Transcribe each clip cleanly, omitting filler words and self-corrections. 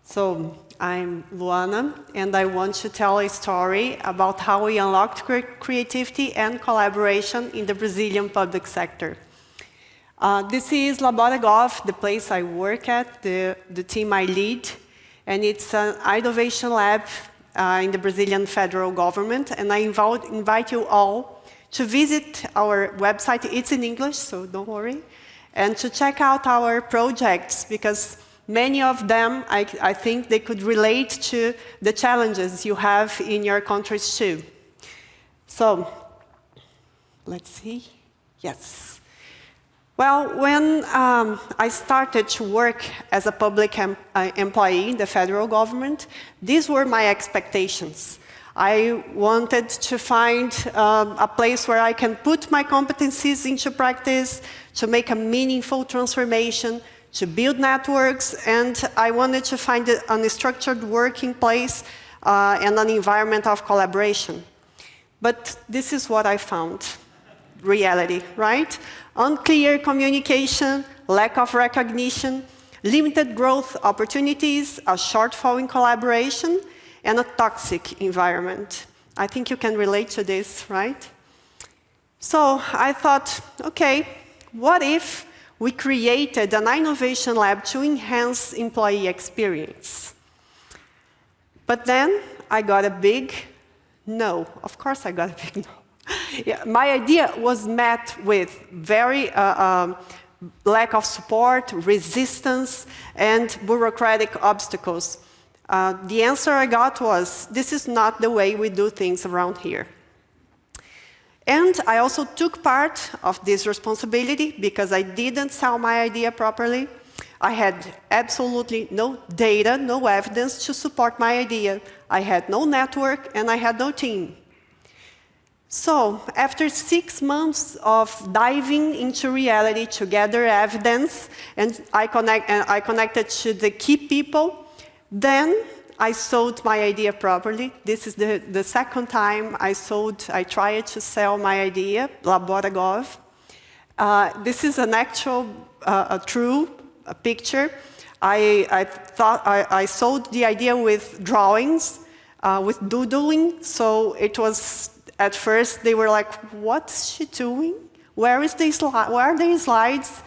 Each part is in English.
So, I'm Luana, and I want to tell a story about how we unlocked creativity and collaboration in the Brazilian public sector. This is LA-BORA, the place I work at, the team I lead, and it's an innovation lab in the Brazilian federal government, and I invite you all to visit our website. It's in English, so don't worry, and to check out our projects, because many of them, I think they could relate to the challenges you have in your countries too. So, let's see. Yes. Well, when I started to work as a public employee in the federal government, these were my expectations. I wanted to find a place where I can put my competencies into practice, to make a meaningful transformation, to build networks, and I wanted to find a structured working place and an environment of collaboration. But this is what I found. Reality, right? Unclear communication, lack of recognition, limited growth opportunities, a shortfall in collaboration, and a toxic environment. I think you can relate to this, right? So I thought, okay, what if we created an innovation lab to enhance employee experience? But then I got a big no. Of course I got a big no. Yeah, my idea was met with very lack of support, resistance, and bureaucratic obstacles. The answer I got was, this is not the way we do things around here. And I also took part of this responsibility because I didn't sell my idea properly. I had absolutely no data, no evidence to support my idea. I had no network and I had no team. So, after 6 months of diving into reality to gather evidence, and I connected to the key people, then I sold my idea properly. This is the second time I tried to sell my idea, LA-BORA. This is an actual, true picture. I sold the idea with drawings, with doodling, so it was, at first they were like, what's she doing? Where are the slides?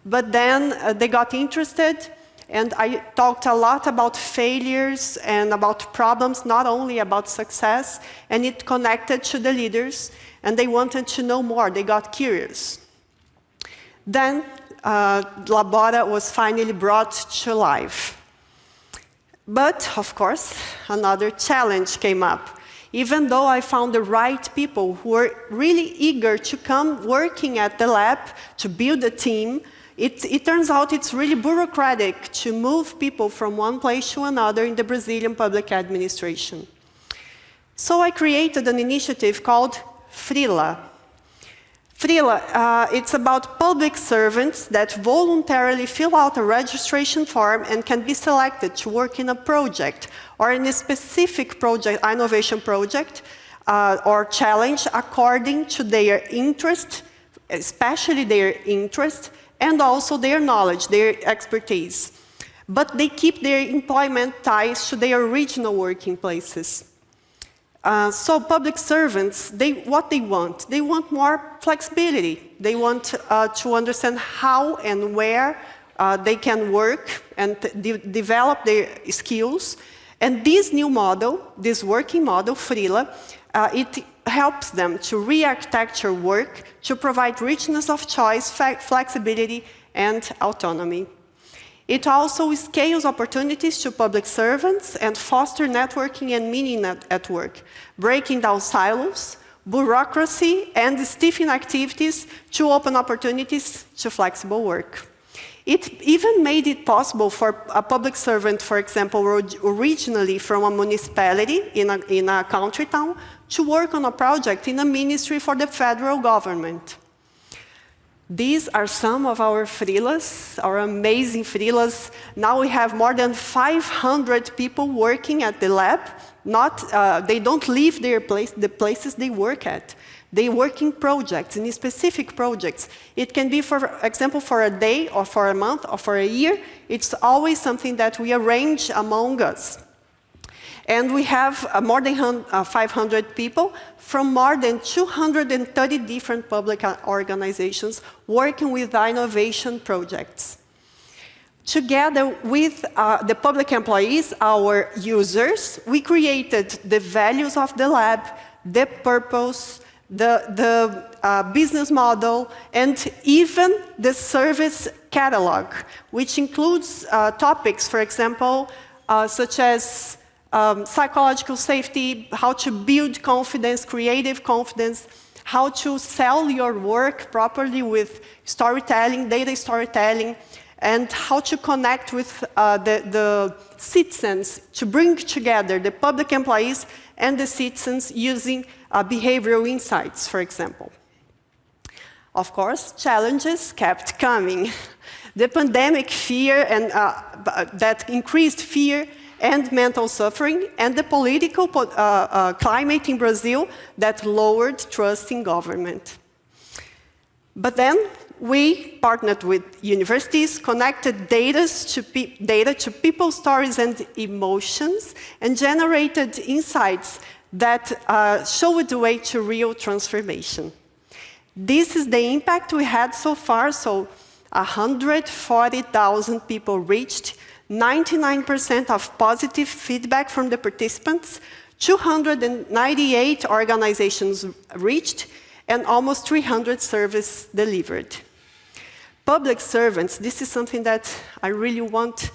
But then they got interested, and I talked a lot about failures and about problems, not only about success, and it connected to the leaders, and they wanted to know more, they got curious. Then LA-BORA was finally brought to life. But, of course, another challenge came up. Even though I found the right people who were really eager to come working at the lab to build a team, it turns out it's really bureaucratic to move people from one place to another in the Brazilian public administration. So I created an initiative called Freela. Freela, it's about public servants that voluntarily fill out a registration form and can be selected to work in a project or in a specific project, innovation project or challenge according to their interest, especially their interest, and also their knowledge, their expertise. But they keep their employment ties to their original working places. So public servants, what they want more flexibility. They want to understand how and where they can work and develop their skills. And this new model, this working model, Freela, it helps them to re-architecture work, to provide richness of choice, flexibility, and autonomy. It also scales opportunities to public servants and foster networking and meaning at work, breaking down silos, bureaucracy, and stiffing activities to open opportunities to flexible work. It even made it possible for a public servant, for example, originally from a municipality in a country town, to work on a project in a ministry for the federal government. These are some of our Freelas, our amazing Freelas. Now we have more than 500 people working at the lab. They don't leave the places they work at. They work in projects, in specific projects. It can be, for example, for a day, or for a month, or for a year. It's always something that we arrange among us. And we have more than 500 people from more than 230 different public organizations working with innovation projects. Together with the public employees, our users, we created the values of the lab, the purpose, the business model, and even the service catalog, which includes topics, for example, such as psychological safety, how to build confidence, creative confidence, how to sell your work properly with storytelling, data storytelling, and how to connect with the citizens to bring together the public employees and the citizens using behavioral insights, for example. Of course, challenges kept coming. The pandemic fear and that increased fear and mental suffering, and the political climate in Brazil that lowered trust in government. But then we partnered with universities, connected data to people's stories and emotions, and generated insights that showed the way to real transformation. This is the impact we had so far. So 140,000 people reached, 99% of positive feedback from the participants, 298 organizations reached, and almost 300 services delivered. Public servants, this is something that I really want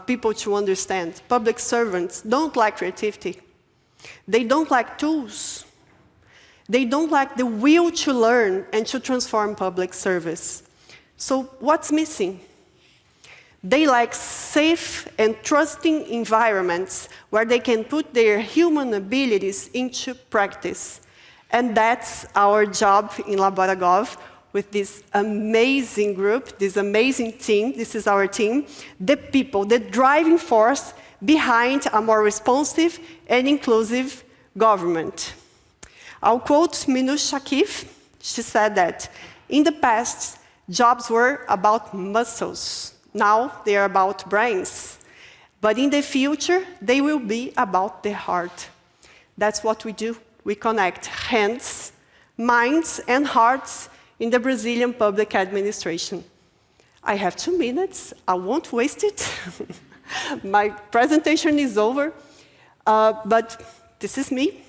people to understand. Public servants don't like creativity. They don't like tools. They don't like the will to learn and to transform public service. So what's missing? They like safe and trusting environments where they can put their human abilities into practice. And that's our job in LA-BORA with this amazing group, this amazing team. This is our team, the people, the driving force behind a more responsive and inclusive government. I'll quote Minouche Shakif. She said that in the past, jobs were about muscles. Now they are about brains. But in the future, they will be about the heart. That's what we do. We connect hands, minds, and hearts in the Brazilian public administration. I have 2 minutes. I won't waste it. My presentation is over. But this is me.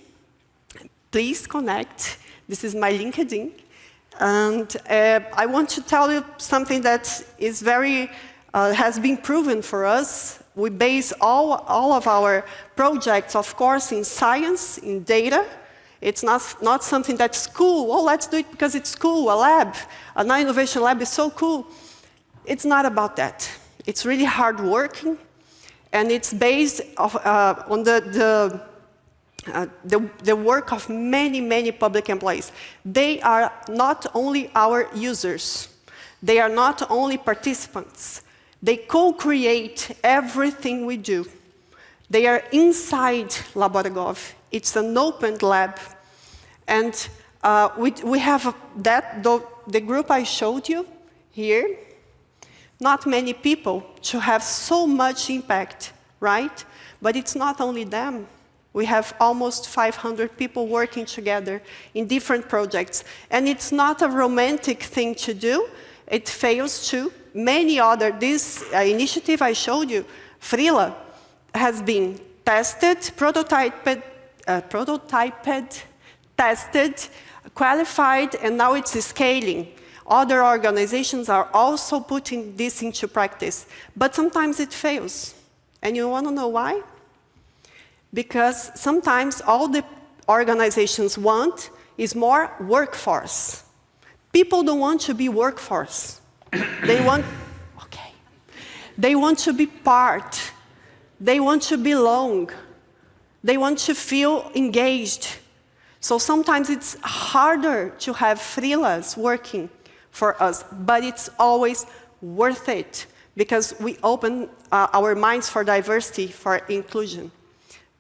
Please connect. This is my LinkedIn. And I want to tell you something that is very, has been proven for us. We base all of our projects, of course, in science, in data. It's not something that's cool. Oh, let's do it because it's cool, a lab. An innovation lab is so cool. It's not about that. It's really hard working, and it's based on the work of many, many public employees. They are not only our users. They are not only participants. They co-create everything we do. They are inside LA-BORA. It's an open lab. And we have the group I showed you here. Not many people to have so much impact, right? But it's not only them. We have almost 500 people working together in different projects. And it's not a romantic thing to do. It fails too. Many other, this initiative I showed you, Frila, has been tested, prototyped, tested, qualified, and now it's scaling. Other organizations are also putting this into practice. But sometimes it fails. And you want to know why? Because sometimes all the organizations want is more workforce. People don't want to be workforce. They want, okay. They want to be part. They want to belong. They want to feel engaged. So sometimes it's harder to have freelancers working for us, but it's always worth it because we open our minds for diversity, for inclusion.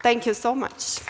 Thank you so much.